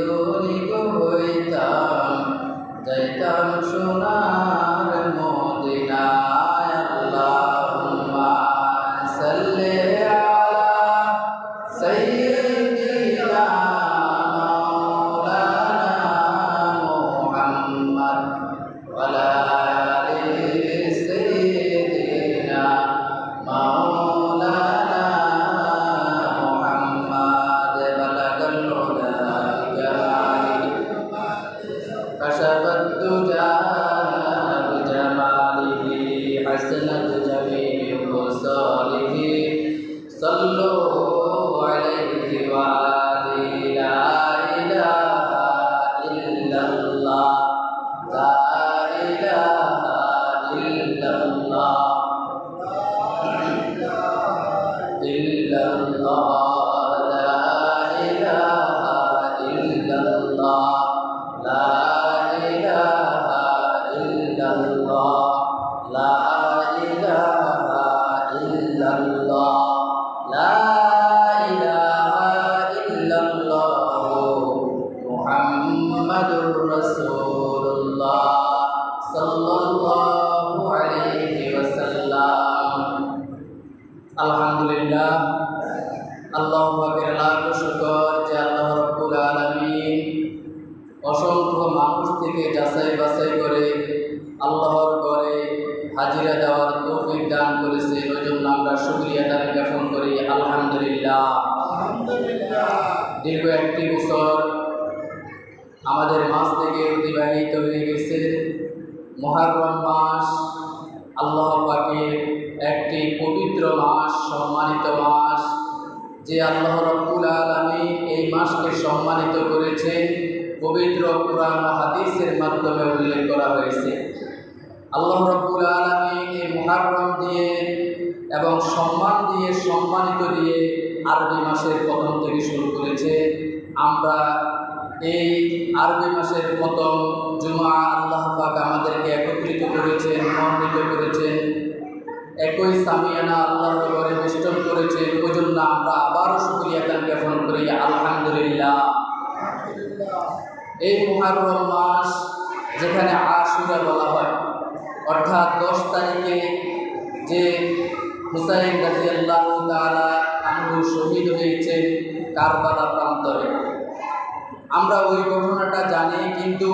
ধনিক হইতাম, যাইতাম সোনার মদিনায়। আল্লাহুম্মা সাল্লি আলা সাইয়্যিদিনা মাওলানা মুহাম্মদ ওয়া আলা আলি সাইয়্যিদিনা মাওলানা মুহাম্মদ। বালাগাল উলা বিকামালিহি কাশাফাত দুজা বিজামালিহি হাসনাত জামিউ খুসালিহি। সাল্লু আলাইহি ওয়া আলিহি। লা ইলাহা ইল্লাল্লাহ, লা ইলাহা ইল্লাল্লাহ, ইল্লাল্লাহ, লা ইলাহা ইল্লাল্লাহ, লা ইলাহা ইল্লাল্লাহ, লা ইলাহা ইল্লাল্লাহ, লা ইলাহা ইল্লাল্লাহ মুহাম্মাদুর রাসূলুল্লাহ সাল্লাল্লাহু আলাইহি ওয়াসাল্লাম। আলহামদুলিল্লাহ, আল্লাহু পাকের লাখ শুকর যে আল্লাহ রাব্বুল আলামিন অসংখ্য মানুষ থেকে যাচাই বাছাই করে আল্লাহর ঘরে হাজিরা দেওয়ার তৌফিক দান করেছে। ওই জন্য আমরা শুকরিয়াটা জ্ঞাপন করি আলহামদুলিল্লাহ। দীর্ঘ একটি বছর আমাদের মাস থেকে অতিবাহিত হয়ে গেছে। মুহররম মাস আল্লাহ পাকের একটি পবিত্র মাস, সম্মানিত মাস, যে আল্লাহ রাব্বুল আলামিন এই মাসকে সম্মানিত করেছেন পবিত্র কুরআন ও হাদিসের মাধ্যমে উল্লেখ করা হয়েছে। আল্লাহ রাব্বুল আলামিন এই মুহররম দিয়ে এবং সম্মান দিয়ে, সম্মানিত দিয়ে আরবি মাসের প্রথম থেকে শুরু করেছে। আমরা এই আরবি মাসের প্রথম জুমা আল্লাহ পাক আমাদেরকে একত্রিত করেছেন, মনোনীত করেছেন, একই সামিয়ানা আল্লাহর ঘরে বেষ্টন করেছেন। ওই জন্য আমরা আবারও শুকরিয়া জ্ঞাপন করি আলহামদুলিল্লাহ। এই মুহররম মাস যেখানে আশুরা বলা হয়, অর্থাৎ 10 তারিখে যে হুসাইন রাদিয়াল্লাহু তাআলা আনহু শহীদ হয়েছেন কারবালা প্রান্তরে, আমরা ওই ঘটনাটা জানি, কিন্তু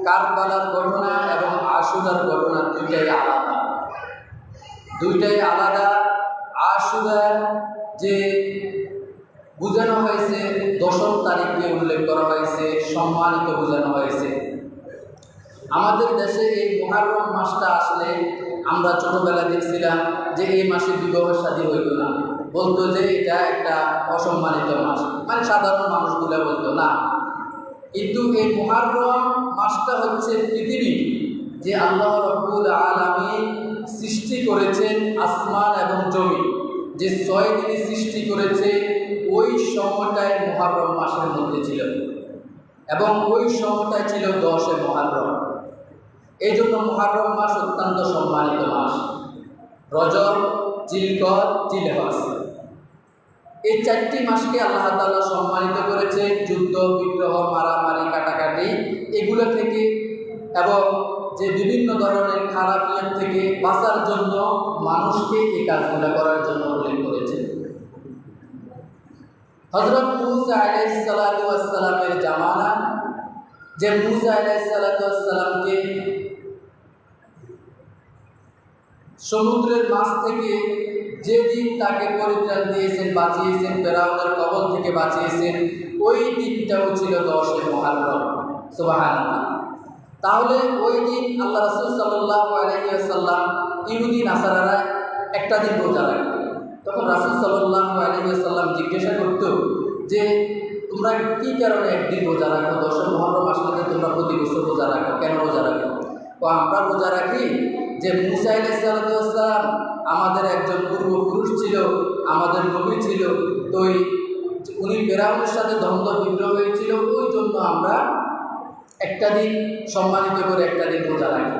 কারবালার ঘটনা এবং আশুরার ঘটনা দুইটাই আলাদা, দুইটাই আলাদা। আশুরার যে বোঝানো হয়েছে 10 তারিখে উল্লেখ করা হয়েছে, সম্মানিত বোঝানো হয়েছে। আমাদের দেশে এই মুহররম মাসটা আসলে আমরা ছোটবেলা দেখছিলাম যে এই মাসে বিবাহ শাদী হইত না, বলতো যে এটা একটা অসম্মানিত মাস, মানে সাধারণ মানুষগুলো বলতো না। কিন্তু এই মুহররম মাসটা হচ্ছে পৃথিবী যে আল্লাহ রাব্বুল আলামিন সৃষ্টি করেছেন আসমান এবং জমিন, যে 6 দিনে সৃষ্টি করেছে, ওই সময়টায় মুহররম মাসের মধ্যে ছিল এবং ওই সময়টায় ছিল 10 মুহররম। এই জন্য মুহররম মাস অত্যন্ত সম্মানিত মাস। রজব, জিলকদ, জিলহজ, এই 4টি মাসকে আল্লাহ তাআলা সম্মানিত করেছে যুদ্ধ, বিগ্রহ, মারামারি, কাটাকাটি এগুলো থেকে এবং যে বিভিন্ন ধরনের খারাপিয়ত থেকে বাঁচার জন্য মানুষকে এই কাজগুলো করার জন্য উল্লেখ করেছে। হযরত মূসা আলাইহিস সালাতু ওয়াস সালামের জামানা, যে মূসা আলাইহিস সালাতু ওয়াস সালামকে সমুদ্রের মাছ থেকে যেদিন তাকে পরিত্রাণ দিয়েছেন, বাঁচিয়েছেন, ফেরাউনের কবল থেকে বাঁচিয়েছেন, ওই দিনটাও ছিল 10 মুহররম। সুবহানাল্লাহ। তাহলে ওই দিন আল্লাহ রাসূল সাল্লাল্লাহু আলাইহি ওয়াসাল্লাম, ইহুদি নাসারারা একটা দিন রোজা রাখত। তখন রাসূল সাল্লাল্লাহু আলাইহি ওয়াসাল্লাম জিজ্ঞাসা করত যে তোমরা কি কারণে একদিন রোজা রাখো? 10 মুহররম আসলে তোমরা প্রতি বছর রোজা রাখো, কেন রোজা রাখো? তো আমরা রোজা রাখি যে মূসা আলাইহিস সালাম আমাদের একজন পূর্বপুরুষ ছিল, আমাদের নবী ছিল, তো উনি ফেরাউনের সাথে দ্বন্দ্ব বিগ্রহ হয়েছিল, ওই জন্য আমরা একটা দিন সম্মানিত করে একটা দিন রোজা রাখি।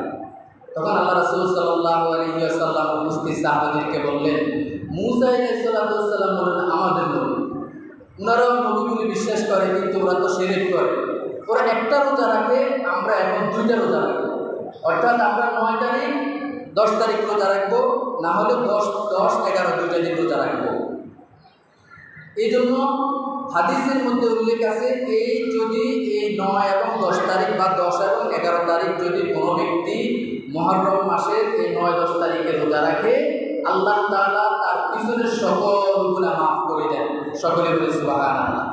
তখন আল্লাহ রাসূল সাল্লাল্লাহু আলাইহি ওয়াসাল্লাম উপস্থিত সাহাবাদেরকে বললেন, মূসা আলাইহিস সালাম বললেন আমাদের নবী, ওনারাও নবীগুলি বিশ্বাস করে, কিন্তু ওরা তো শিরক করে। ওরা একটা রোজা রাখে, আমরা এখন 2টা রোজা রাখবো। অর্থাৎ আমরা 9 তারিখ 10 তারিখ রোজা রাখবো, না হলে 10, 11, 2টা দিন রোজা রাখবো। এই জন্য হাদিসের মধ্যে উল্লেখ আছে, যদি এই 9 এবং 10 তারিখ বা 10 এবং 11 তারিখ যদি কোনো ব্যক্তি মুহররম মাসের এই 9, 10 তারিখে রোজা রাখে, আল্লাহ তাআলা তার পিছনের সকল গুনাহ মাফ করে দেন। সকলে বলে সুবহানাল্লাহ।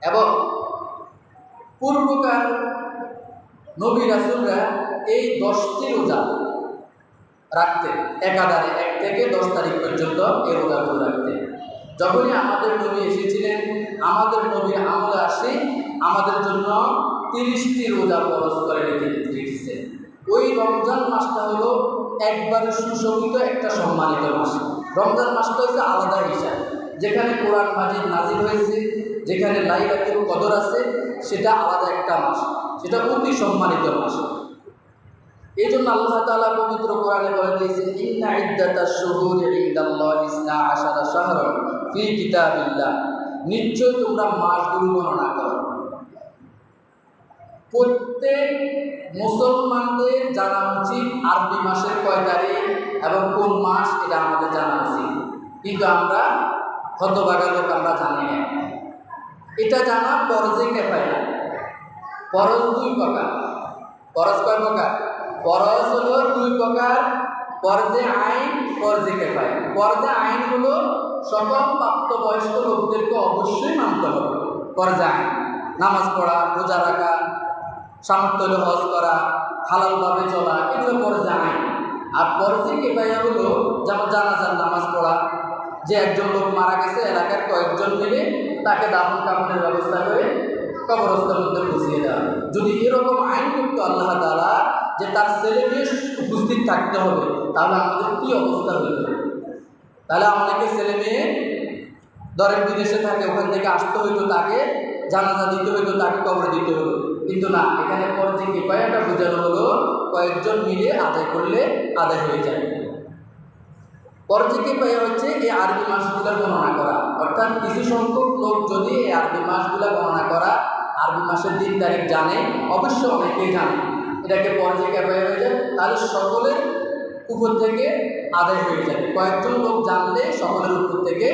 এবং পূর্বকার নবী রাসূলরা এই 10টি রোজা রাখতেন, একাধারে 1 থেকে 10 তারিখ পর্যন্ত এই রোজাগুলো রাখতেন। যখনই আমাদের নবী এসেছিলেন, আমাদের নবীর আমলে আসে আমাদের জন্য 30টি রোজা ফরজ করে রেখেছেন। ওই রমজান মাসটা হলো একবারে সুশোভিত একটা সম্মানিত মাস। রমজান মাসটা হচ্ছে আলাদা হিসাব, যেখানে কোরআন মাজিদ নাজিল হয়েছে, যেখানে লাইলাতুল কদর আছে, সেটা আলাদা একটা মাস, সেটা অতি সম্মানিত মাস। এই জন্য আল্লাহ তাআলা পবিত্র কোরআনে বলে দিয়েছেন, ইন্না ইদ্দাতাশ শুহুরি ইনদাল্লাহি 12 শাহরান ফি কিতাবিল্লাহ, নিশ্চয় তোমরা মাসগুলো গণনা করো। প্রত্যেক মুসলমানদের জানা উচিত আরবি মাসের কয় তারিখ এবং কোন মাস, এটা আমাদের জানা উচিত। কিন্তু আমরা হতভাগা লোক, আমরা জানি না। এটা জানা ফরজে কিফায়া। ফরজ 2 প্রকার। ফরজ কয় প্রকার? ফরজ হলো 2 প্রকার, ফরজে আইন, ফরজে কিফায়া। ফরজে আইন হলো সকল প্রাপ্তবয়স্ক লোকদেরকে অবশ্যই মানতে হবে। ফরজে আইন, নামাজ পড়া, রোজা রাখা, সামর্থ্য হলে হজ করা, হালালভাবে চলা, এগুলো ফরজে আইন। আর ফরজে কিফায়া হলো যেমন জানাজার নামাজ পড়া, যে একজন লোক মারা গেছে, এলাকার কয়েকজন মিলে তাকে দাফন কাফনের ব্যবস্থা করে কবরস্থানের মধ্যে পৌঁছিয়ে দেওয়া। যদি এরকম আইন করতো আল্লাহ তাআলা যে তার ছেলে মেয়ে উপস্থিত থাকতে হবে, তাহলে আমাদের কি অবস্থা হইত? তাহলে আমাদেরকে ছেলে মেয়ে ধরেন বিদেশে থাকে, ওখান থেকে আসতে হইতো, তাকে জানাজা দিতে হইতো, তাকে কবর দিতে হতো। কিন্তু না, এখানে ফরজে কিফায়াটা বোঝানো হলো কয়েকজন মিলে আদায় করলে আদায় হয়ে যায়। ফরজে কিফায়া হচ্ছে এই আরবি মাসগুলো গণনা করা, অর্থাৎ কিছু সংখ্যক লোক যদি এই আরবি মাসগুলো গণনা করা, আরবি মাসের 3 তারিখ জানে, অবশ্য অনেকেই জানে, এটাকে ফরজে কিফায়া হয়ে যায়। তাহলে সকলের উপর থেকে আদায় হয়ে যাবে। কয়েকজন লোক জানলে সকলের উপর থেকে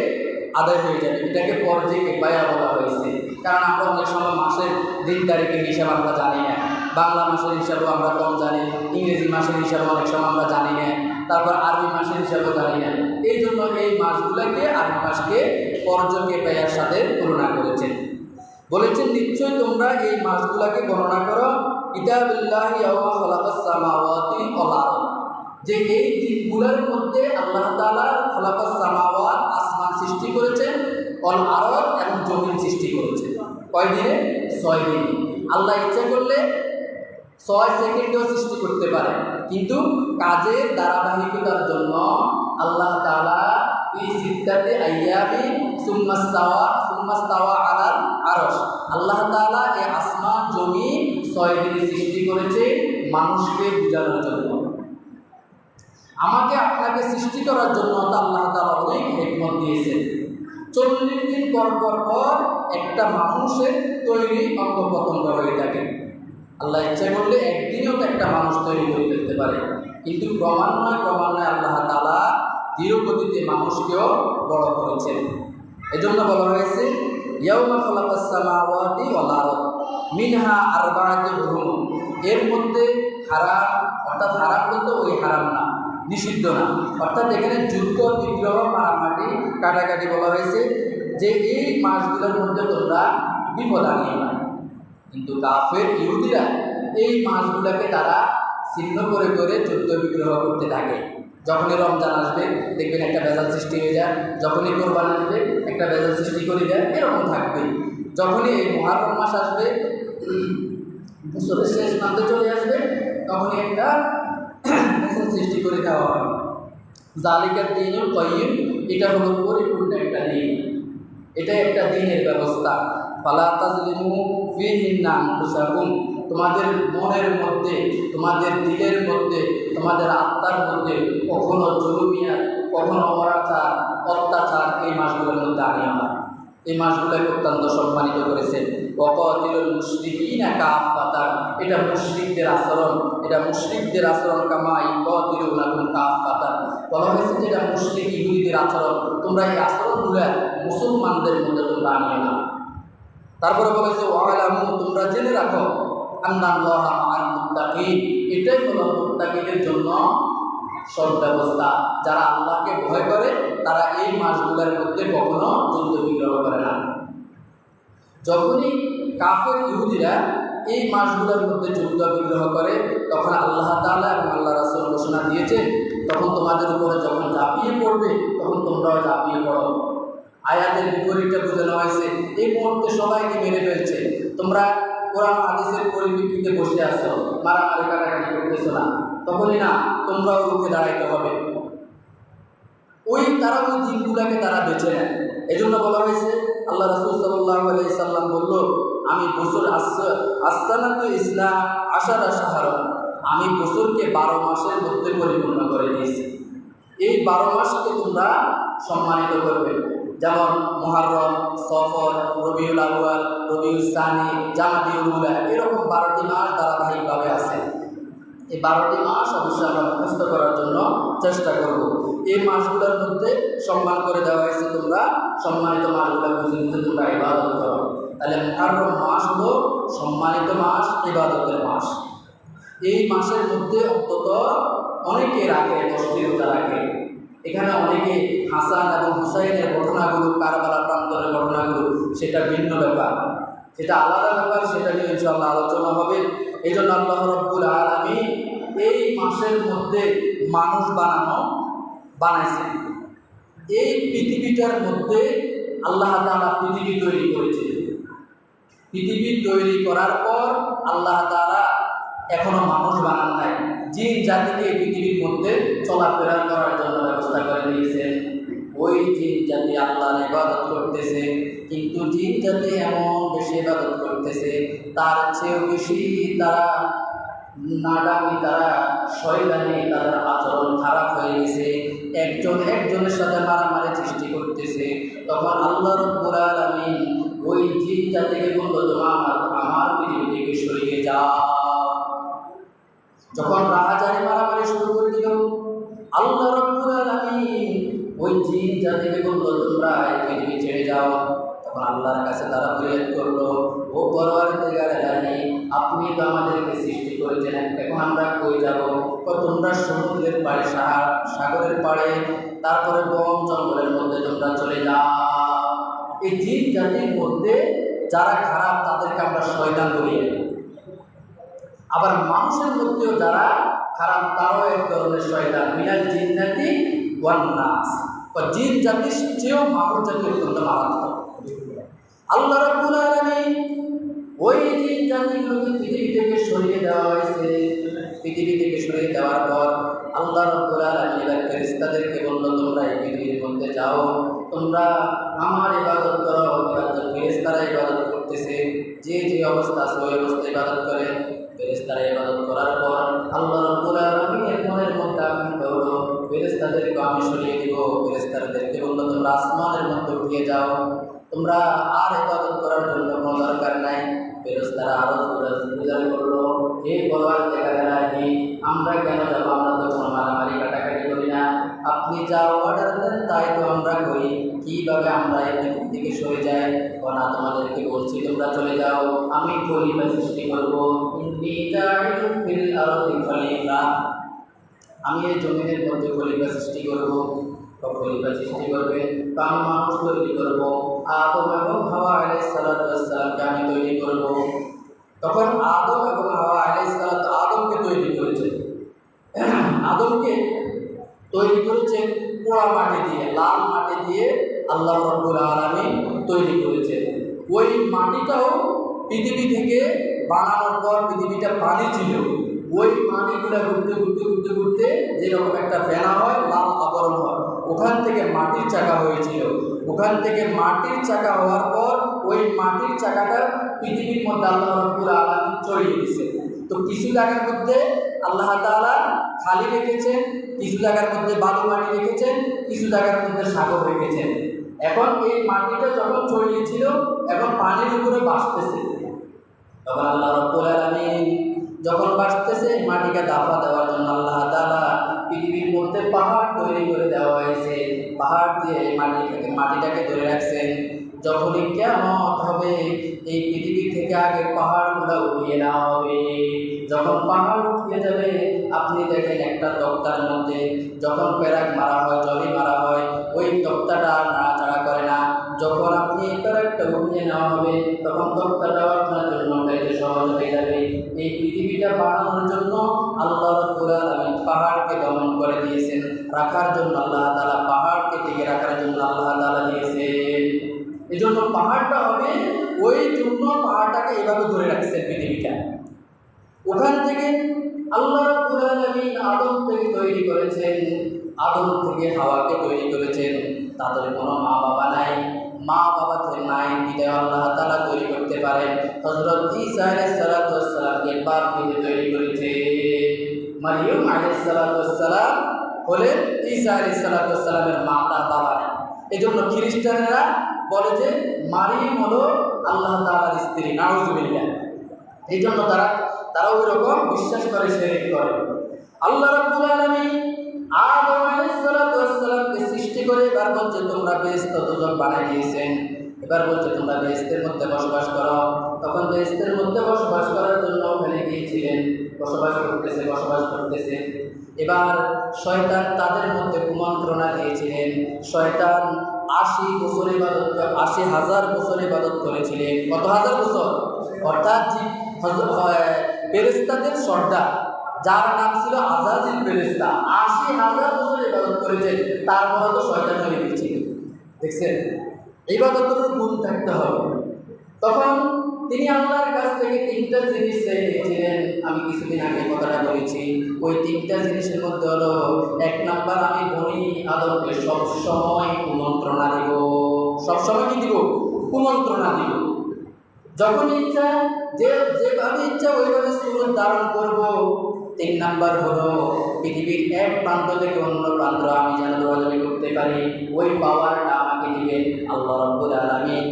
আদায় হয়ে যাবে, এটাকে ফরজে কিফায়া বলা হয়েছে। কারণ আমরা অনেক সময় মাসের 3 তারিখের হিসাব আমরা জানি না, বাংলা মাসের হিসাবও আমরা কম জানি, ইংরেজি মাসের হিসাবও অনেক সময় আমরা জানি না, তারপর আরবি মাসের হিসাবও জানি না। এই জন্য এই মাসগুলোকে, আরবি মাসকে ফরজে কিফায়ার সাথে তুলনা করেছেন। বলেছেন, নিশ্চয় তোমরা এই মাসগুলোকে গণনা করো কিতাবিল্লাহি ইয়াওমা খালাকাস সামাওয়াতি ওয়াল আরদ, যে এই দিনগুলোর মধ্যে আল্লাহ তাআলা খালাকাস সামাওয়াত, আসমান সৃষ্টি করেছেন, ওয়াল আরদ, এবং জমিন সৃষ্টি করেছেন। কয় দিনে? 6 দিন। আল্লাহ ইচ্ছা করলে 6 সেকেন্ডেও সৃষ্টি করতে পারে, কিন্তু কাজের ধারাবাহিকতার জন্য আল্লাহ তাআলা এই সিদ্ধাতে আইয়ামি সুম্মাস্তাওয়া আলাল আরশ, আল্লাহ তাআলা এই আসমান জমিন 6 দিনে সৃষ্টি করেছে মানুষকে বোঝানোর জন্য। আমাকে আপনাকে সৃষ্টি করার জন্য আল্লাহ তাআলা অনেক হিকমত দিয়েছেন। 40 দিন পর পর একটা মানুষের তৈরি অঙ্গ প্রত্যঙ্গ হয়ে থাকে। আল্লাহ ইচ্ছা করলে একদিনেও তো একটা মানুষ তৈরি করে ফেলতে পারে, কিন্তু ক্রমান্বয়ে আল্লাহ তাআলা ধীরগতিতে মানুষকেও বড় করেছেন। এজন্য বলা হয়েছে ইয়াউমা খালাকাস সামাওয়াতি ওয়াল আরদ মিনহা আরবাআতুন হুরুম, এর মধ্যে হারাম, অর্থাৎ হারাম বলতে ওই হারাম না, নিষিদ্ধ না, অর্থাৎ এখানে যুদ্ধ, বিগ্রহ, মারামারি, কাটাকাটি বলা হয়েছে যে এই মাসগুলোর মধ্যে তোমরা বিপদ আনিও না। কিন্তু কাফের ইহুদিরা এই মাসগুলোকে তারা ছিন্ন করে করে যুদ্ধ বিগ্রহ করতে থাকে। যখনই রমজান আসবে দেখবেন একটা ভেজাল সৃষ্টি হয়ে যায়, যখনই কোরবান আসবে একটা ভেজাল সৃষ্টি করে দেয়, এরকম থাকবে। যখনই এই মুহররম মাস আসবে, বছরের শেষ প্রান্তে চলে আসবে, তখনই একটা ভেজাল সৃষ্টি করে দেওয়া হয়। জালিকা দীনুল কাইয়্যিম, এটা হলো পরিপূর্ণ একটা দিন, এটা একটা দিনের ব্যবস্থা। ফালা তাজলিমু ফীহিন্না আনফুসাকুম, তোমাদের মনের মধ্যে, তোমাদের দিলের মধ্যে, তোমাদের আত্মার মধ্যে কখনো জুলুমিয়াত, কখনো অনাচার, অত্যাচার এই মাসগুলোর মধ্যে আনিও না। এই মাসগুলোকে অত্যন্ত সম্মানিত করেছেন। ওয়াকাতিলুল মুশরিকিনা কাফাতান, এটা মুশরিকদের আচরণ, এটা মুশরিকদের আচরণ। কামা ইউকাতিলুনাকুম কাফাতান, বলা হয়েছে যে এটা মুশরিক ইহুদিদের আচরণ, তোমরা এই আচরণগুলো মুসলমানদের মধ্যে তোমরা আনিও না। তারপরে বলেছে ওয়ালামু, তোমরা জেনে রাখো, আন্নাল্লাহা মাআল মুত্তাকিন, এটাই হলো মুত্তাকিদের জন্য সব ব্যবস্থা। যারা আল্লাহকে ভয় করে তারা এই মাসগুলোর মধ্যে কখনো যুদ্ধ বিগ্রহ করে না। যখনই কাফের ইহুদিরা এই মাসগুলোর মধ্যে যুদ্ধ বিগ্রহ করে, তখন আল্লাহ তাআলা এবং আল্লাহ রাসূল ঘোষণা দিয়েছে, তখন তোমাদের উপরে যখন ঝাঁপিয়ে পড়বে তখন তোমরাও ঝাঁপিয়ে পড়ো। আয়াতের বিপরীতটা বোঝানো হয়েছে, এই মুহূর্তে সবাইকে মেরে ফেলছে, তোমরা কোরআন হাদিসের পরিপ্রেক্ষিতে বসে আছো, মারামারি কাটাকাটি করতেছো না, তখনই না তোমরাও রুখে দাঁড়াইতে হবে। ওই দিনগুলোকে তারা বেছে নেয়। এই জন্য বলা হয়েছে, আল্লাহ রাসূল সাল্লাল্লাহু আলাইহি সাল্লাম বলল, আমি বছর আসসানাতু ইসলাম আশারা শাহরা, আমি বছরকে 12 মাসের মধ্যে পরিপূর্ণ করে দিয়েছি। এই 12 মাসকে তোমরা সম্মানিত করবে, যেমন মুহররম, সফর, রবিউল আউয়াল, রবিউল সানি, জামাদিউল উলা, এরকম 12টি মাস ধারাবাহিকভাবে আছে। এই 12টি মাস অবশ্যই আমরা মুখস্থ করার জন্য চেষ্টা করব। এই মাসগুলোর মধ্যে সম্মান করে দেওয়া হয়েছে, তোমরা সম্মানিত মাসগুলো বুঝে বুঝে তোমরা ইবাদত করো। তাহলে মুহররম মাস হলো সম্মানিত মাস, ইবাদতের মাস। এই মাসের মধ্যে অন্তত অনেকে রাখে, 10টি রোজা রাখে। এখানে অনেকে হাসান এবং হুসাইনের ঘটনাগুলো, কারবালা প্রান্তরের ঘটনাগুলো, সেটা ভিন্ন ব্যাপার, সেটা আলাদা ব্যাপার, সেটা নিয়ে ইনশাআল্লাহ আলোচনা হবে। এই জন্য আল্লাহ রাব্বুল আলামিন এই মাসের মধ্যে মানুষ বানাইছে। এই পৃথিবীটার মধ্যে আল্লাহ তাআলা পৃথিবী তৈরি করেছে। পৃথিবী তৈরি করার পর আল্লাহ তাআলা এখনো মানুষ বানান নাই, জিন জাতিকে পৃথিবীর মধ্যে চলাফেরা করার জন্য ব্যবস্থা করে দিয়েছেন। ওই জিন জাতি আল্লাহর ইবাদত করতেছে, কিন্তু জিন জাতি এমন বেশি ইবাদত করতেছে, তার চেয়েও বেশি তারা নাডামি, তারা শয়তানি, তাদের আচরণ খারাপ হয়ে গেছে, একজন একজনের সাথে মারামারি সৃষ্টি করতেছে। তখন আল্লাহ রাব্বুল আলামিন ওই জিন জাতিকে বলল, তোমরা আমার পৃথিবী থেকে সরিয়ে যাও। যখন রাহাজানি মারামারি শুরু করে দিল, আল্লাহ রাব্বুল আলামিন ওই জিন জাতিকে বলল, তোমরা এই পৃথিবী ছেড়ে যাও। তখন আল্লাহর কাছে তারা ফরিয়াদ করলো, ও পরওয়ারদিগার আলামিন, আপনি তো আমাদেরকে সৃষ্টি করেছেন, এখন আমরা কই যাব? তোমরা সমুদ্রের পাড়ে, সাগরের পাড়ে, তারপরে বন জঙ্গলের মধ্যে তোমরা চলে যাও। এই জিন জাতির মধ্যে যারা খারাপ তাদেরকে আমরা শয়তান বলি, আবার মানুষের মধ্যেও যারা খারাপ তারাও এক ধরনের শয়তান। মিনাল জিন্নাতি ওয়ান নাস, জিন জাতির চেয়েও মানুষ জাতি অত্যন্ত মারাত্মক। আল্লাহ রাব্বুল আলামিন ওই জিন জাতিগুলোকে পৃথিবী থেকে সরিয়ে দেওয়া হয়েছে। পৃথিবী থেকে সরিয়ে দেওয়ার পর আল্লাহ রাব্বুল আলামিন ফেরেশতাদেরকে বলল, তোমরা এই পৃথিবীর মধ্যে যাও, তোমরা আমার ইবাদত করো। ফেরেশতারা ইবাদত করতেছে, যে যে অবস্থা আছে ওই অবস্থায় ইবাদত করে। ফেরেশতারা ইবাদত করার পর আল্লাহ রাব্বুল আলামিনের মনের মধ্যে আকাঙ্ক্ষা হলো, ফেরেশতাদেরকে আমি সরিয়ে দিব। ফেরেশতাদেরকে বলল, তোমরা আসমানের মধ্যে উঠিয়ে যাও, তোমরা আর ইবাদত করার জন্য কোনো দরকার নাই। ফেরেশতারা আরো গুজার করলো, হে বলার দেখা গেলানি, আমরা কেন যাবো? আমরা তো কোনো মারামারি কাটাকাটি করি না, আপনি যা অর্ডার দেন তাই তো আমরা করি, কিভাবে আমরা এই পৃথিবী থেকে সরে যাই? না, তোমাদেরকে বলছি তোমরা চলে যাও, আমি খলিফা সৃষ্টি করবো। ইন্নী জাইলুন ফিল আরদি খলিফা, আমি এই জমিনের মধ্যে খলিফা সৃষ্টি করবো। খলিফা সৃষ্টি করবে, তো আমি মানুষ তৈরি করবো, আদম এবং হাওয়া আলাইহিস সালামকে আমি তৈরি করবো। তখন আদম এবং হাওয়া আলাইহিস সালাম আদমকে তৈরি করেছে, আদমকে তৈরি করেছেন পোড়া মাটি দিয়ে, লাল মাটি দিয়ে আল্লাহ রাব্বুল আলামিন তৈরি করেছে। ওই মাটিটাও পৃথিবী থেকে বানানোর পর পৃথিবীটা পানি ছিল, ওই পানিগুলো ঘুরতে ঘুরতে ঘুরতে ঘুরতে যেরকম একটা ফেনা হয়, লাল আবরণ হয়, ওখান থেকে মাটির চাকা হয়েছিল। ওখান থেকে মাটির চাকা হওয়ার পর ওই মাটির চাকাটা পৃথিবীর মধ্যে আল্লাহ রাব্বুল আলামিন ছড়িয়ে দিয়েছে। তো কিছু জায়গার মধ্যে আল্লাহ তাআলা খালি রেখেছেন, কিছু জায়গার মধ্যে বালু মাটি রেখেছেন, কিছু জায়গার মধ্যে সাগর রেখেছেন। এখন এই মাটিটা যখন ছড়িয়েছিল এখন পানির উপরে ভাসতেছে, তখন আল্লাহ রাব্বুল আলামিন যখন ভাসতেছে মাটিকে দাফা দেওয়ার জন্য আল্লাহ তাআলা পৃথিবীর মধ্যে পাহাড় তৈরি করে দেওয়া হয়েছে। পাহাড় দিয়ে মাটিটাকে ধরে রাখছেন। যখনই কিয়ামত হবে এই পৃথিবী থেকে আগে পাহাড়গুলো উঠিয়ে নেওয়া হবে। যখন পাহাড় উঠিয়ে যাবে আপনি দেখেন একটা তক্তার মধ্যে যখন প্যারাক মারা হয়, জলি মারা হয়, ওই তক্তাটা আর নাড়াচাড়া করে না। যখন আপনি এই প্যারাকটা উঠিয়ে নেওয়া হবে তখন তক্তাটাও আপনার জন্য উঠাইতে সহজ হয়ে যাবে। এই পৃথিবীটা বানানোর জন্য আল্লাহ রাব্বুল আলামিন পাহাড়কে দমন করে দিয়েছেন, রাখার জন্য আল্লাহ তাআলা পাহাড়কে টিকে রাখার জন্য আল্লাহ তাআলা দিয়েছেন। এই জন্য পাহাড়টা হবে, ওই জন্য পাহাড়টাকে এভাবে ধরে রাখছেন পৃথিবীটা। ওখান থেকে আল্লাহ রাব্বুল আলামিন আদম থেকে তৈরি করেছেন, আদম থেকে হাওয়াকে তৈরি করেছেন। তাদের কোনো মা বাবা নাই, মা বাবা থেকে নাই, বিদায় আল্লাহ তাআলা তৈরি করতে পারেন। হযরত ঈসা আলাইহিস সালাতু ওয়াস সালামকে বাপ থেকে তৈরি করেছে। মারইয়াম আলাইহিস সালাতু ওয়াস সালাম হলেন ঈসা আলাইহিস সালাতু ওয়াস সালামের মা, তার বাবা না। এজন্য খ্রিস্টানেরা বলে যে মারিয়াম হলো আল্লাহ তাআলার স্ত্রী, নাউজুবিল্লাহ। এই জন্য তারা ওই রকম বিশ্বাস করে, শিরক করে। আল্লাহ রাব্বুল আলামিন আদম আলাইহিস সালাতু ওয়াস সালামকে সৃষ্টি করে এবার বলছে তোমরা বেহেশত দোজখ বানাই দিয়েছেন, এবার বলছে তোমরা বেহেশতের মধ্যে বসবাস করো। তখন বেহেশতের মধ্যে বসবাস করার জন্য ওখানে গিয়েছিলেন, বসবাস করতেছে। এবার শয়তান তাদের মধ্যে কুমন্ত্রণা দিয়েছিলেন। শয়তান 80,000 বছর ইবাদত করেছিলেন। কত হাজার বছর? অর্থাৎ ফেরেশতাদের সর্দার যার নাম ছিল আযাজিল ফেরেশতা, 80,000 বছর ইবাদত করেছেন, তারপরে তো শয়তান হয়ে গিয়েছিল। দেখছেন, ইবাদতের গুণ থাকতে হবে। তখন তিনি আল্লাহর কাছ থেকে 3টা জিনিস চেয়েছিলেন। আমি কিছুদিন আগে কথাটা বলেছি। ওই 3টা জিনিসের মধ্যে হলো 1 নাম্বার, আমি বনি আদমকে সবসময় কুমন্ত্রণা দিব। সবসময় কি দিব? কুমন্ত্রণা দিব। যখন ইচ্ছা, যেভাবে ইচ্ছা ওইভাবে সুরত ধারণ করব। 3 নাম্বার হলো পৃথিবীর এক প্রান্ত থেকে অন্য প্রান্ত আমি যেন দৌড়াদৌড়ি করতে পারি, ওই পাওয়ারটা আমাকে দিবেন আল্লাহ রাব্বুল আলামিন।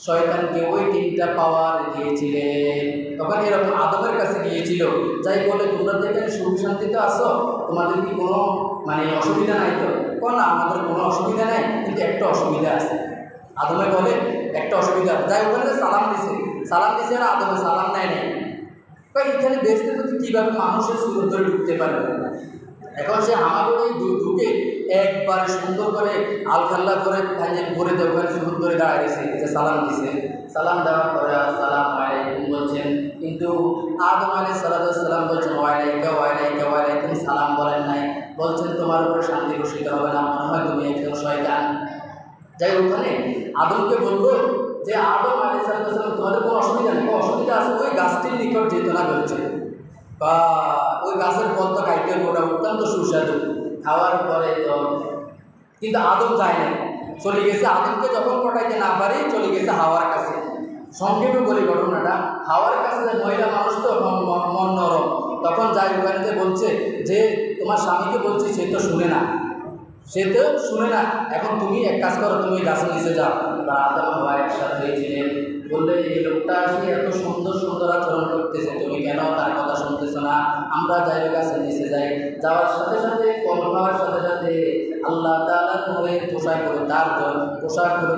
শয়তানকে ওই 3টা পাওয়ার দিয়েছিলেন। তখন এরকম আদমের কাছে গিয়েছিল, যাই বলে তোমরা তো এখানে সুখ শান্তিতে আসো, তোমাদের কি কোনো অসুবিধা নাই তো? না, আমাদের কোনো অসুবিধা নাই, কিন্তু একটা অসুবিধা আছে। আদমে বলে একটা অসুবিধা, যাই ওখানে সালাম দিছে আর আদমে সালাম নেয় নাই। এখানে বেহেশতের মধ্যে কীভাবে মানুষের সুরত ধরে ঢুকতে পারবে? এখন সে হামাগুড়ি ঢুকে একবারে সুন্দর করে আলখাল্লা করে ভরে দেয়, ওখানে সুন্দর করে দাঁড়ায় গেছে, যে সালাম দিছে। সালাম দেওয়ার পরে আসসালামু আলাইকুম বলছেন, কিন্তু আদম আলাইহিস সালাম বলছেন ওয়ালাইকুম সালাম বলেন নাই। বলছেন তোমার উপরে শান্তি ঘোষিত হবে না, মনে হয় তুমি একজন শয়তান। যাই ওখানে আদমকে বলবো যে আদম আলাইহিস সালাম তোমাদের কোনো অসুবিধা নেই। অসুবিধা আছে ওই গাছটির নিকট যেতে না বলছে, বা ওই গাছের ফল তো খাইতে ওটা অত্যন্ত সুস্বাদু, খাওয়ার পরে তো। কিন্তু আদম যায় না, চলে গেছে। আদমকে যখন পটাইতে না পারে চলে গেছে হাওয়ার কাছে। সংক্ষেপে বলি ঘটনাটা, হাওয়ার কাছে যে মহিলা মানুষ তো মন নরম, তখন যাই ওখানে বলছে যে তোমার স্বামীকে বলছি, সে তো শুনে না। এখন তুমি এক কাজ করো, তুমি গাছের নিচে যাও। তারা আদম হাওয়া একসাথে হয়েছিলেন। বললে এই লোকটা আসলে এত সুন্দর আচরণ করতেছে, তুমি কেন তার কথা শুনতেছো না? আমরা যাই গাছের নিচে যাই। যাওয়ার সাথে সাথে ফল খাওয়ার সাথে সাথে আল্লাহ তাআলার নূরের পোশাকগুলো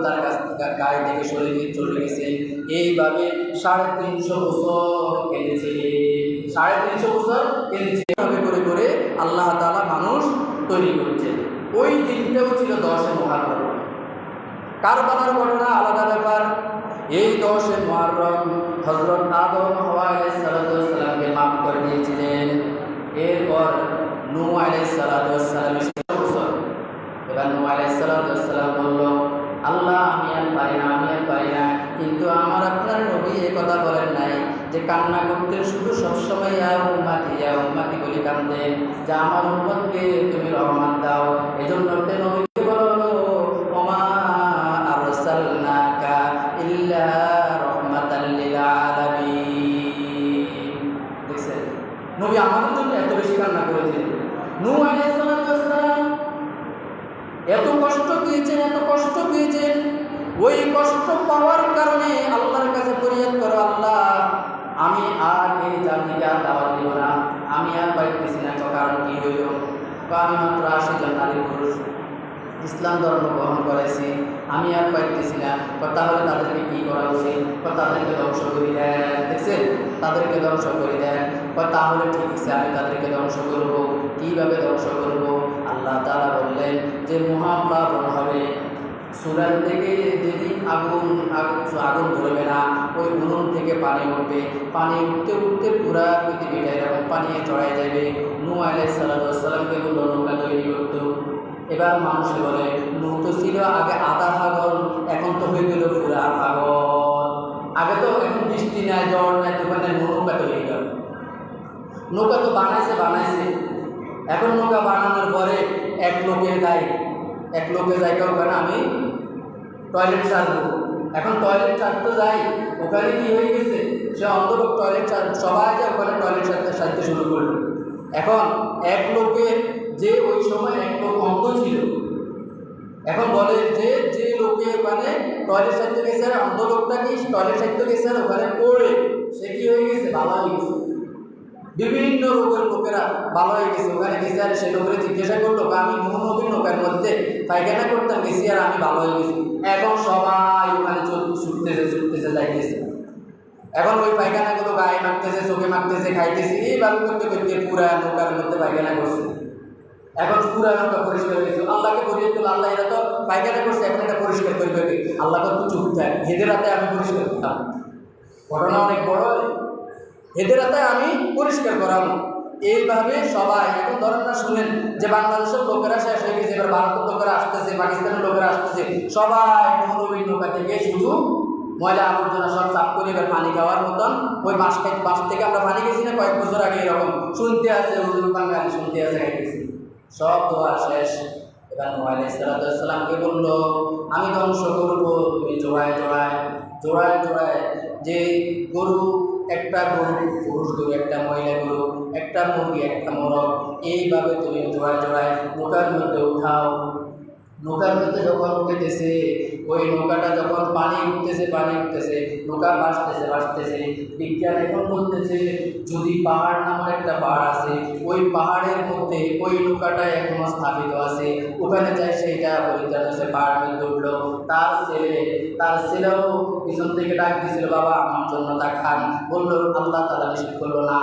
তার কাছ থেকে গায়ে থেকে সরে দিয়ে চলে গেছে। এইভাবে 350 বছর কেঁদেছে। 350 বছর কেঁদেছে। এভাবে করে আল্লাহ তাআলা মানুষ তৈরি করেছে। ওই দিনটাও ছিল 10 মুহররম। কারবালার ঘটনা আলাদা ব্যাপার। এই 10 মুহররম হযরত আদম হাওয়া আলাইহিস সালামকে মাফ করে দিয়েছিলেন। এরপর নূহ আলাইহিস সালাম এবার নূহ আলাইহিস সালাম বলল, আল্লাহ আমি আর পারি না। কিন্তু আমার আপনার নবী এই কথা বলেন নাই যে কান্না করতে শুধু সবসময় ইয়া উম্মতি বলে কান্দেন, যে আমার উম্মতকে তুমি রহমত দাও। এজন্য নবীকে বলল ওমা আরসালনাকা ইল্লা রাহমাতাল লিল আলামিন। দেখছেন, নবী আমাদের জন্য এত বেশি কান্না করেছেন। নূহ আলাইহিস সালাম এত কষ্ট পেয়েছেন, এত কষ্ট পেয়েছেন। ওই কষ্ট পাওয়ার কারণে আল্লাহর কাছে ফরিয়াদ করো, আল্লাহ আমি আর এই জাতিকে আর দাওয়াত দিব না, আমি আর পাইতেছি না। কারণ কি হইল? আমি মাত্র 80 জন নারী পুরুষ ইসলাম ধর্ম গ্রহণ করেছি, আমি আর পাইতেছি না। তাহলে তাদেরকে কি করা উচিত? তাদেরকে ধ্বংস করে দেন। দেখছেন, তাদেরকে ধ্বংস করে দেন। তাহলে ঠিক আছে, আমি তাদেরকে ধ্বংস করব। কীভাবে ধ্বংস করব? আল্লাহ তাআলা বললেন যে মহাপ্লাবন হবে। সূরার থেকে যেদিন আগুন ধরবে না, ওই উনুন থেকে পানি উঠবে, পানি উঠতে উঠতে পুরা পৃথিবীটা এরকম পানি চড়াই যাবে। নূহ আলাইহিস সালামকে বলল নৌকা তৈরি করত। এবার মানুষ বলে নূহ তো ছিল আগে আধা সাগর, এখন তো হয়ে গেল পুরা সাগর। আগে তো এখন বৃষ্টি নাই, জ্বর নাই, দোকানে নৌকা তৈরি করে। নৌকা তো বানাইছে। এখন নৌকা বানানোর পরে এক লোকের গায়ে ওখানে আমি টয়লেট সারবো। এখন টয়লেট সারতে যাই, ওখানে কি হয়ে গেছে? সে অন্ধলোক টয়লেট সবাই যায় ওখানে টয়লেট সারতে শুরু করলো। এখন এক লোকের, যে ওই সময় এক লোক অন্ধ ছিল, এখন বলে যে লোকে ওখানে টয়লেট সারতে গেছে, অন্ধ লোকটা কি টয়লেট সারতে গেছে, ওখানে পড়ে সে কি হয়ে গেছে? ভালো হয়ে গেছে। বিভিন্ন রোগের লোকেরা ভালো হয়ে গেছে। ওখানে গেছে আর সে লোকের জিজ্ঞাসা করলো, আমি নবীর নৌকার মধ্যে পায়খানা করতাম, গেছি আর আমি ভালো হয়ে গেছি। এখন সবাই ওখানে ছুটতেছে যাইতেছে। এখন ওই পায়খানাগুলো গায়ে মাখতেছে, চোখে মাখতেছে, খাইতেছে, এইভাবে করতে করতে পুরা নৌকার মধ্যে পায়খানা করছে। এখন পুরা নৌকা পরিষ্কার হয়ে গেছে। আল্লাহকে পরিষ্কার করলো, আল্লাহ এরা তো পায়খানা করছে, এখন এটা পরিষ্কার করবে। আল্লাহ তো চুপ থাকে, হেদের রাতে আমি পরিষ্কার করতাম। ঘটনা অনেক বড়, এদের হাতে আমি পরিষ্কার করাবো। এইভাবে সবাই এখন ধরেন না, শুনেন যে বাংলাদেশের লোকেরা শেষ হয়ে গেছে, এবার ভারতের লোকেরা আসতেছে, পাকিস্তানের লোকেরা আসতেছে, সবাই নবীর নৌকা থেকে শুধু ময়লা আবর্জনা সব সাফ করে এবার পানি খাওয়ার মতন ওই বাঁশ থেকে আমরা পানি গেছি না কয়েক বছর আগে, এরকম শুনতে আছে, হুজুর বাঙালি শুনতে আছে, খাইতেছি। সব দোয়া শেষ। এবার নূহ আলাইহিস সালামকে বললো, আমি ধ্বংস করবো, তুমি জোড়ায় যে গরু, একটা গরু পুরুষ গরু, একটা মহিলা গরু, একটা মুরগি, একটা মোরগ, এইভাবে তুমি জোড়ায় নৌকার মধ্যে উঠাও। নৌকার মধ্যে যখন উঠেতেছে, ওই নৌকাটা যখন পানি উঠতেছে, নৌকা ভাসতেছে, বিজ্ঞান এখন বলতেছে যদি পাহাড় নামের একটা পাহাড় আছে, ওই পাহাড়ের মধ্যে ওই নৌকাটা এখনো স্থাপিত আছে, ওখানে যাই সেইটা পরিত্রাণ হচ্ছে, পাহাড় মধ্যে উঠলো। তার ছেলেও পিছন থেকে ডাক দিয়েছিল, বাবা আমার জন্য তা খান। বললো, আল্লাহ তাআলা নিষেধ করলো, না,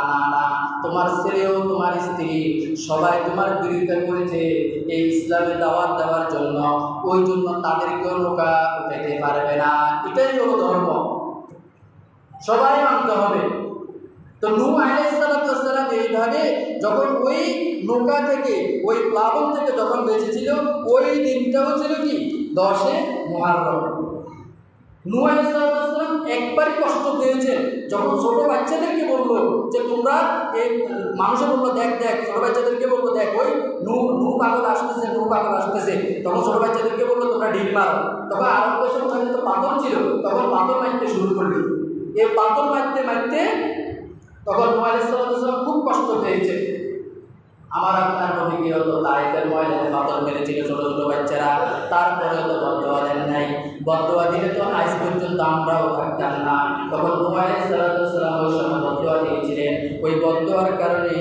তোমার ছেলেও তোমার স্ত্রী সবাই তোমার বিরোধিতা করেছে এই ইসলামে দাওয়াত দেওয়ার জন্য, ওই জন্য তাদেরকেও নৌকা উঠাইতে পারবে না। এটাই হলো ধর্ম, সবাই মানতে হবে। তো নূহ আলাইহিস সালাম এইভাবে যখন ওই নৌকা থেকে, ওই প্লাবন থেকে যখন বেঁচেছিল, ওই দিনটাও ছিল কি 10 মুহররম। নূহ আলাইহিস সালাম একবারই কষ্ট পেয়েছে যখন ছোট বাচ্চাদেরকে বললো যে তোমরা এই মানুষে বললো, দেখ ছোট বাচ্চাদেরকে বললো, দেখ ওই নূহ পাগল আসতেছে। তখন ছোট বাচ্চাদেরকে বললো তোমরা ঢিল মারো। তখন আরব দেশের ওখানে তো পাথর ছিল, তখন পাথর মারতে শুরু করলো। এই পাথর মারতে তখন নূহ আলাইহিস সালাম খুব কষ্ট পেয়েছে। আমার আপনার নবীকে হতো তাইফের ময়দানে পাথর মেরেছিল ছোট বাচ্চারা, তারপরে তো বদদোয়া দেন নাই। বদদোয়া দিলে তো আজ পর্যন্ত আমরাও থাকতাম না। তখন নূহ আলাইহিস সালাম ওই সময় বদদোয়া দিয়েছিলেন। ওই বদদোয়ার কারণে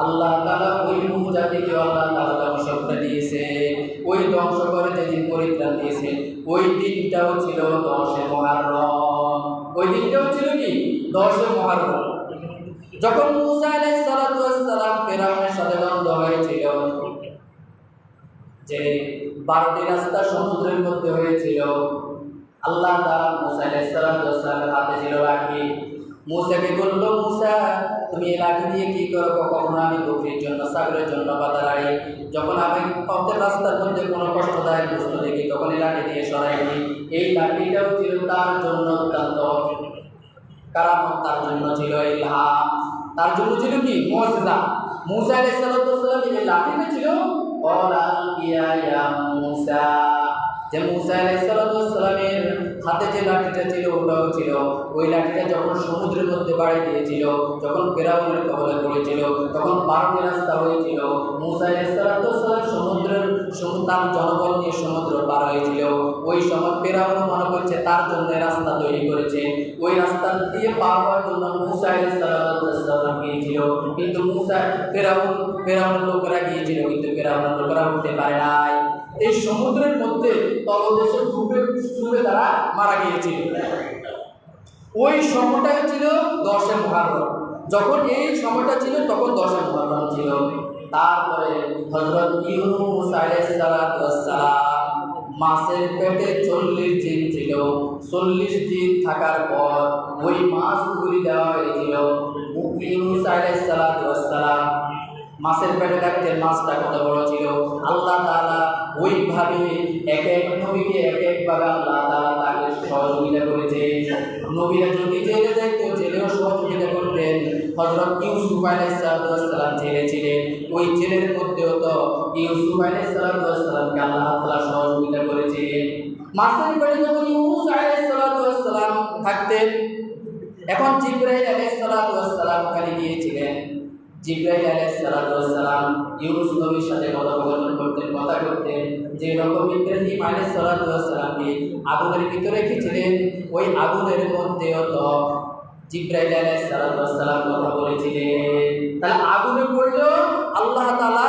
আল্লাহ তাআলা ওই নূহ জাতিকে আল্লাহ তাআলা ধ্বংস করে দিয়েছে। ওই ধ্বংস করে যেদিন পরিত্রাণ দিয়েছে, ওই দিনটাও ছিল 10 মুহররম। ওই দিনটাও ছিল কি 10 মুহররম। যখন মূসা আলাইহিস সালাম ফিরআউনের সাথে দ্বন্দ্ব হয়েছিল, যে 12টি রাস্তা সমুদ্রের মধ্যে হয়েছিল, আল্লাহ তাআলা মূসা আলাইহিস সালামের হাতে ছিল লাঠি। মূসাকে বলল, মূসা তুমি এই লাঠি দিয়ে কি করো? কখনো আমি বকরির জন্য, ছাগলের জন্য বাধা লাগাই, যখন আমি পথের রাস্তার মধ্যে কোনো কষ্টদায়ক বস্তু দেখি তখন এই লাঠি দিয়ে সরাই দিই। এই লাঠিটাও ছিল তার জন্য অত্যন্ত কারামত, তার জন্য ছিল ইলহাম, তার জন্য ছিল কি মুজিজা। মূসা আলাইহিস সালাম এই লাঠিটা ছিল, ক্বালা ইয়া মূসা, যে মুসা আলাইহিস সালামের হাতে যে লাঠিটা ছিল ওটাও ছিল। ওই লাঠিটা যখন সমুদ্রের মধ্যে বাড়ি দিয়েছিল, যখন ফিরআউনের কবলে পড়েছিল, তখন পারণের রাস্তা হয়েছিল। মুসা আলাইহিস সালাম সমুদ্রের তার জনবল নিয়ে সমুদ্র পার হয়েছিল। ওই সময় ফিরআউন মনে করছে তার জন্য রাস্তা তৈরি করেছে। ওই রাস্তা দিয়ে পার হওয়ার জন্য মুসা আলাইহিস সালাম গিয়েছিল, কিন্তু ফিরআউনের লোকেরা গিয়েছিল, কিন্তু ফিরআউনের লোকেরা উঠতে পারে নাই। এই সমুদ্রের মধ্যে তলদেশে ডুবে তারা মারা গিয়েছিল। ওই সময়টাই ছিল 10 মুহররম। যখন এই সময়টা ছিল তখন 10 মুহররম ছিল। তারপরে হযরত ইউনূস আলাইহিস সালাম মাছের পেটে 40 দিন ছিল। 40 দিন থাকার পর ওই মাছ তুলে দেওয়া হয়েছিল। ইউনূস আলাইহিস সালাম মাছের পেটে থাকতে মাছটা কত বড় ছিল। আল্লাহ তাআলা ওইভাবে এক এক নবীকে এক একভাবে আল্লাহ তাআলা তাকে সহযোগিতা করেছে। নবীরা যদি জেলে যাইতো, জেলেও সহযোগিতা করতেন। হযরত ইউসুফ আলাইহিস সালাম জেলে ছিলেন, ওই জেলের মধ্যেও তো ইউসুফ আলাইহিস সালামকে আল্লাহ তাআলা সহযোগিতা করেছিলেন। মাছের পেটে যখন ইউসুফ আলাইহিস সালাম থাকতেন, এখন জিবরাইল আলাইহিস সালাম ওখানে গিয়েছিলেন। জিবরাইল আলাইহিস সালাম ইউনূস নবীর সাথে কথোপকথন করতেন। যে রকম ইব্রাহিম আলাইহিস সালামকে আগুনের ভিতরে রেখেছিলেন, ওই আগুনের মধ্যেও তো জিবরাইল আলাইহিস সালাম কথা বলেছিলেন। তাহলে আগুনে পড়লেও আল্লাহ তাআলা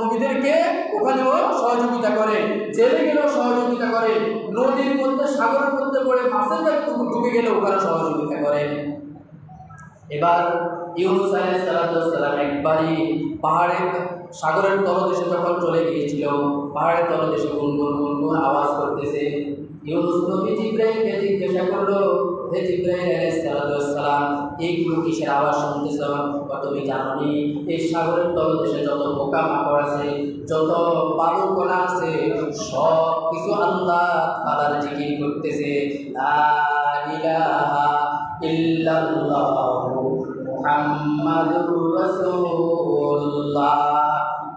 নবীদেরকে ওখানেও সহযোগিতা করেন, জেলে গেলেও সহযোগিতা করেন, নদীর মধ্যে সাগরের মধ্যে পড়ে মাছের পেটে ডুবে গেলে ওখানে সহযোগিতা করেন। এবার ইউনূস আলাইহিস সালাম একবারই পাহাড়ের সাগরের তলদেশে যখন চলে গিয়েছিল, পাহাড়ের তলদেশে গুনগুন আওয়াজ করতেছে। ইউনূস নবী জিবরাইলকে জিজ্ঞাসা করলো, হে জিবরাইল আলাইহিস সালাম, এইগুলো কিসের আওয়াজ শুনতেছ? তুমি জানো নি এই সাগরের তলদেশে যত পোকা মাকড় আছে, যত বালু কণা আছে, সব কিছু আল্লাহ তাআলার জিকির করতেছে। লা ইলাহা ইল্লাল্লাহু মুহাম্মাদুর রাসূলুল্লাহ।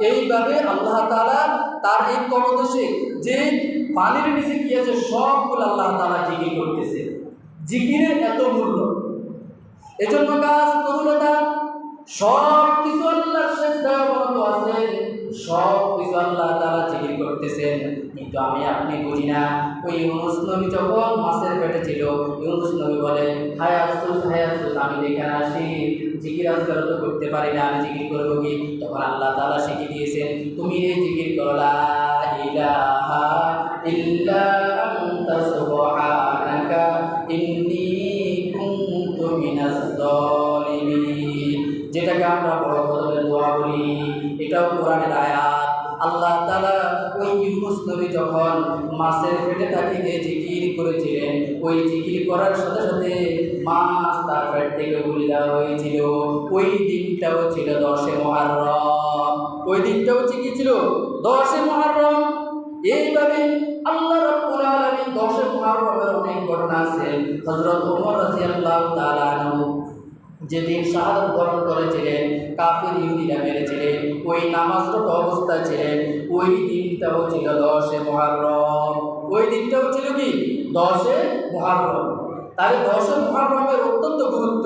এইভাবে আল্লাহ তাআলা তার এই তলদেশে যে পানির নিচে কি আছে সবগুলো আল্লাহ তাআলা জিকির করতেছে। জিকিরের এত মূল্য, এজন্য কাজ তরুণতা সব কিছু আল্লাহর সেজদায় অবনত আছে, সব কিছু আল্লাহ তাআলা জিকির করতেছেন, কিন্তু আমি আপনি বুঝি না। ওই ইউনূস নবী যখন মাছের পেটে ছিল, ইউনূস নবী বলে, হায় আফসোস, আমি যেখানে আসি জিকির আজকাল তো করতে পারি না, আমি জিকির করবো কি? তখন আল্লাহ তাআলা শিখিয়ে দিয়েছেন, তুমি এই জিকির করো, লা ইলাহা ইল্লা আনতা সুবহানাকা ইন্নী কুনতু মিনাজ জালিমিন। যেটাকে আমরা বড় বড় দোয়া বলি, এটাও কোরআনের আয়াত। আল্লাহ তাআলা ওই ইউনূস নবী যখন মাছের পেটে থাকিয়ে জিকির করেছিলেন, ওই জিকির করার সাথে সাথে মাছ তার পেট থেকে বলে দেওয়া হয়েছিল। ওই দিনটাও ছিল 10 মুহররম। ওই দিনটাও কি ছিল? 10 মুহররম। এইভাবে আল্লাহ রাব্বুল আলামিন 10 মুহররমের অনেক ঘটনা আছে। হযরত ওমর রাদিয়াল্লাহু তাআলা আনহু যেদিন শাহাদাত বরণ করেছিলেন, কাফির ইহুদিরা মেরেছিলেন, ওই নামাজরত অবস্থায় ছিলেন, ওই দিনটাও ছিল 10 মুহররম। ওই দিনটাও ছিল কি? 10 মুহররম। তাহলে 10 মুহররমের অত্যন্ত গুরুত্ব।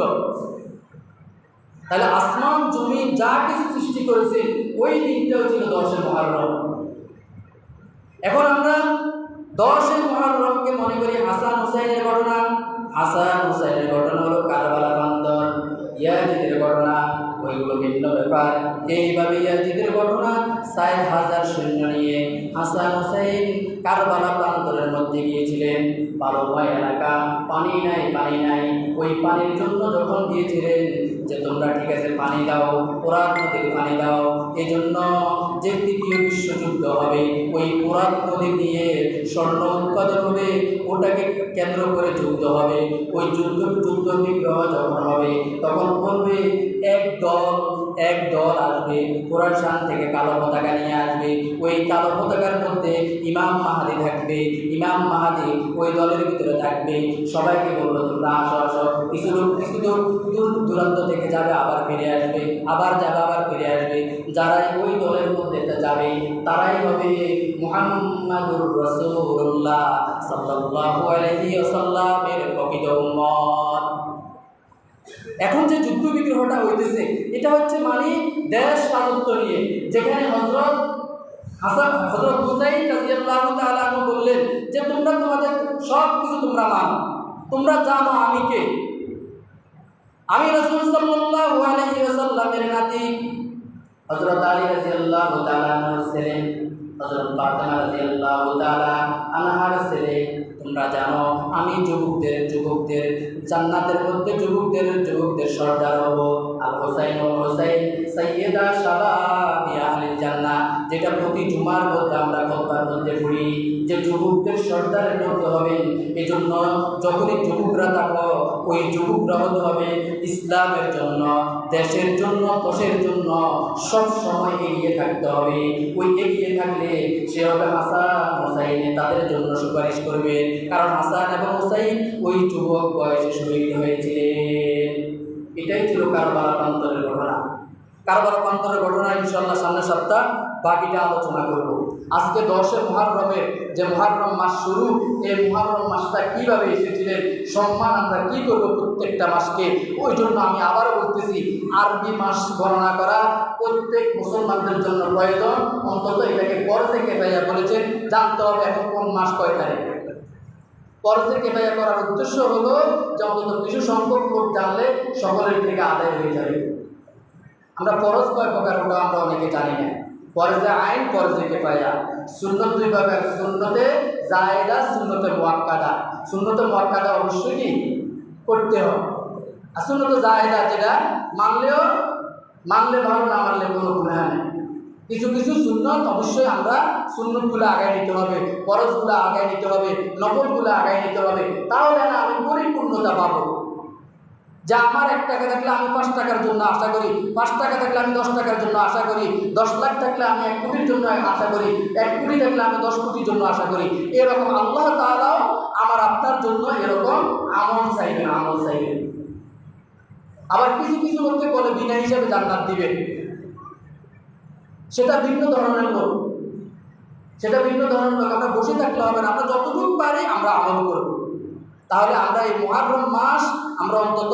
তাহলে আসমান জমিন যা কিছু সৃষ্টি করেছে ওই দিনটাও ছিল 10 মুহররম। এখন আমরা 10 মুহররমকে মনে করি হাসান হুসাইনের ঘটনা। হাসান হুসাইনের ঘটনা হলো কারবালা প্রান্তর, ইয়াজিদের ঘটনা ওইগুলো ভিন্ন ব্যাপার। এইভাবে ইয়াজিদের ঘটনা 6000 সৈন্য নিয়ে হাসান হুসাইন কারবালা প্রান্তরের মধ্যে গিয়েছিলেন। বালুময় এলাকা, পানি নাই। ওই পানির জন্য যখন গিয়েছিলেন যে তোমরা ঠিক আছে পানি দাও, ফোরাত নদীর পানি দাও, এই জন্য যে তৃতীয় বিশ্বযুদ্ধ হবে ওই ফোরাত নদী দিয়ে স্বর্ণ উৎপাদন হবে, ওটাকে কেন্দ্র করে যুদ্ধ হবে। ওই যুদ্ধ বিগ্রহ যখন হবে তখন বলবে এক দল আসবে, খোরাসান থেকে কালো পতাকা নিয়ে আসবে। ওই কালো পতাকার মধ্যে ইমাম মাহাদি থাকবে, ইমাম মাহাদি ওই দলের ভিতরে থাকবে। সবাইকে বললো তোমরা আসো আসো, কিছু লোক কিছু দূর দূরান্ত থেকে যাবে, আবার ফিরে আসবে, আবার যাবে, আবার ফিরে আসবে। যারাই ওই দলের মধ্যে যাবে তারাই হবে মুহাম্মাদুর রাসূলুল্লাহ সাল্লাল্লাহু আলাইহি ওয়াসাল্লামের প্রকৃত উম্মত। এখন যে যুদ্ধ বিগ্রহটা হইতেছে এটা হচ্ছে মানে দেশ রাজত্ব নিয়ে, যেখানে হযরত হুসাইন রাদিয়াল্লাহু তাআলা আনহু বললেন যে তোমরা তোমাদের সব কিছু তোমরা মানো, তোমরা জানো আমি কে, আমি রাসূল সাল্লাল্লাহু আলাইহি ওয়াসাল্লামের নাতি হযরত আলী রাদিয়াল্লাহু তাআলা আনহুর ছেলে, হযরত ফাতেমা রাদিয়াল্লাহু তাআলা আনহার ছেলে। তোমরা জানো আমি যুবকদের জান্নাতের মধ্যে যুবকদের সর্দার হব। আল হুসাইন সাইয়্যিদা শাবাবি আহলিল জান্নাহ, যেটা প্রতি জুমার মধ্যে আমরা খুতবার মধ্যে পড়ি যে যুবকদের সর্দারের মধ্যে হবে। এজন্য যখনই যুবকরা থাকো ওই যুবকরা হতে হবে ইসলামের জন্য, দেশের জন্য, দেশের জন্য সব সময় এগিয়ে থাকতে হবে। ওই এগিয়ে থাকলে সে হবে হাসান হুসাইন তাদের জন্য সুপারিশ করবে, কারণ হাসান এবং হুসাইন ওই যুবক বয়সে শহীদ হয়েছিলেন। এটাই ছিল কারবালা প্রান্তরের ঘটনা। কারবালা প্রান্তরের ঘটনা ইনশাআল্লাহ সামনের সপ্তাহ বাকিটা আলোচনা করব। আজকে 10 মুহররমের যে মুহররম মাস শুরু, এই মুহররম মাসটা কিভাবে এসেছিলেন, সম্মান আমরা কি করব প্রত্যেকটা মাসকে, ওই জন্য আমি আবারও বলতেছি আরবি মাস গণনা করা প্রত্যেক মুসলমানদের জন্য প্রয়োজন। অন্তত এটাকে ফরজে কিফায়া বলেছেন, জানতে হবে এখন কোন মাস কয় তারিখ। ফরজে কিফায়া করার উদ্দেশ্য হলো যে অন্তত কিছু সংখ্যক লোক জানলে সকলের থেকে আদায় হয়ে যাবে। আমরা ফরজ কয় প্রকার ওটা আমরা অনেকে জানি না। ফরজে আইন, ফরজে কিফায়া, সুন্নত দুই প্রকার, সুন্নতে জায়েদা, সুন্নতে মুআক্কাদা। সুন্নতে মুআক্কাদা অবশ্যই কি করতে হবে, আর সুন্নতে জায়েদা যেটা মানলে ভালো, না মানলে কোনো গুনাহ নেই। কিছু কিছু সুন্নত অবশ্যই আমরা সুন্নতগুলো আগায় নিতে হবে, ফরজগুলো আগায় নিতে হবে, নফলগুলো আগায় নিতে হবে, তাহলে না আমি পরিপূর্ণতা পাবো। যা আমার 1 টাকা থাকলে আমি 5 টাকার জন্য আশা করি, 5 টাকা থাকলে আমি 10 টাকার জন্য আশা করি, 10 লাখ থাকলে আমি 1 কোটির জন্য আশা করি, 1 কোটি থাকলে আমি 10 কোটির জন্য আশা করি। এরকম আল্লাহ তাআলাও আমার আপনার জন্য এরকম আমল চাইবেন। আবার কিছু কিছু লোককে বলে বিনা হিসাবে জান্নাত দিবেন, সেটা ভিন্ন ধরনের লোক। আমরা বসে থাকলে হবে না, আমরা যতটুকু পারি আমরা আমল করব। তাহলে আমরা এই মুহররম মাস আমরা অন্তত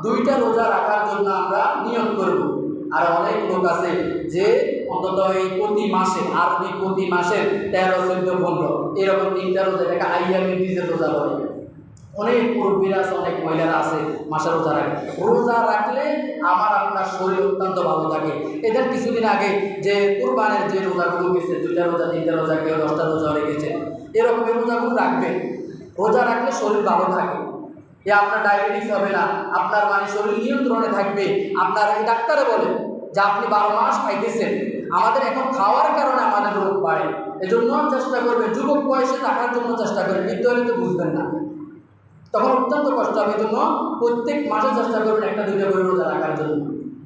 2টা রোজা রাখার জন্য আমরা নিয়ত করব। আর অনেক লোক আছে যে অন্তত এই প্রতি মাসে, আরবি প্রতি মাসের 13, 14, 15 এরকম 3টা রোজা, এটাকে আইয়ামে বীজের রোজা বলে। অনেক মুরব্বীরা আছে, অনেক মহিলারা আছে মাসে রোজা রাখে। রোজা রাখলে আমার আপনার শরীর অত্যন্ত ভালো থাকে। এদের কিছুদিন আগে যে কুরবানের যে রোজাগুলো গেছে, 2টা রোজা, 3টা রোজা, কেউ 10টা রোজা রেখেছে, এরকম রোজাগুলো রাখবে। রোজা রাখলে শরীর ভালো থাকে, আপনার ডায়াবেটিস হবে না, আপনার মানে শরীর নিয়ন্ত্রণে থাকবে। আপনার এই ডাক্তারে বলে যে আপনি 12 মাস খাইতেছেন, আমাদের এখন খাওয়ার কারণে আমাদের রোগ বাড়ে। এজন্য চেষ্টা করবেন যুবক বয়সে রাখার জন্য চেষ্টা করবেন, বৃদ্ধ হলে তো বুঝবেন না, তখন অত্যন্ত কষ্ট হবে। জন্য প্রত্যেক মাসে চেষ্টা করবেন 1-2টা করে রোজা রাখার জন্য।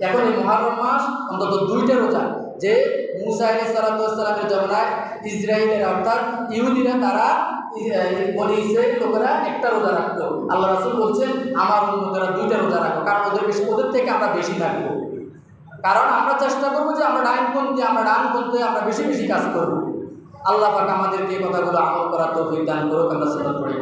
এখন এই মুহররম মাস অন্তত 2টা রোজা, যে মুসা আলাইহিস সালামের জমানায় ইসরায়েলের অর্থাৎ ইহুদিরা তারা বনি ইসরায়েলের লোকেরা 1টা রোজা রাখতো। আল্লাহ রাসূল বলছেন আমার উম্মতেরা 2টা রোজা রাখো, কারণ ওদের থেকে আমরা বেশি থাকবো। কারণ আমরা চেষ্টা করবো যে আমরা ডানপন্থী আমরা বেশি বেশি কাজ করবো। আল্লাহ পাক আমাদেরকে এই কথাগুলো আমল করার তৌফিক দান করুক। আমরা সালাত পড়ি।